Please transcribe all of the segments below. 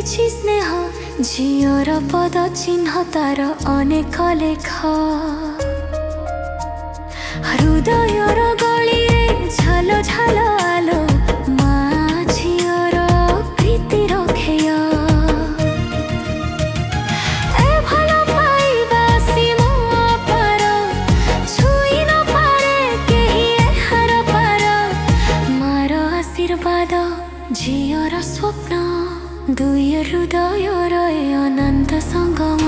କିଛି ସ୍ନେହ ଝିଅର ପଦ ଚିହ୍ନ ତାର ଅନେକ ଲେଖା ହୃଦୟର ଗଳିରେ ଝାଲ ଝାଲ ଆଲୋ ମା ଝିଅର ପ୍ରୀତିର ଖେୟ ଏ ଭଲ ପାଇବା ସୀମା ପାର ଛୁଇଁ ନ ପାରେ କେହି ଏହାର ପାର ମାର ଆଶୀର୍ବାଦ ଝିଅର ସ୍ୱପ୍ନ ଦୁଇ ହୃଦୟର ଏ ଅନନ୍ତ ସଙ୍ଗମ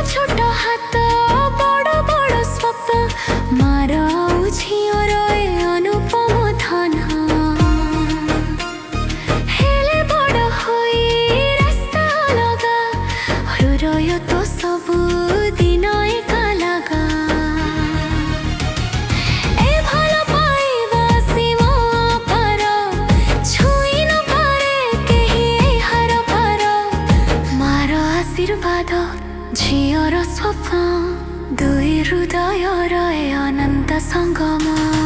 छोट हाथ बड़ बड़ स्वप्न मार झीर अनुपम धन हेले बड़ होई रास्ता लगा हृदय तो सबु दिन एका लगा ए भल पाइबा सीमा पार छुई न पारे केही एहार पार मार आशीर्वाद ଝିଅର ସ୍ୱପ୍ନ ଦୁଇ ହୃଦୟର ଏ ଅନନ୍ତ ସଙ୍ଗମ।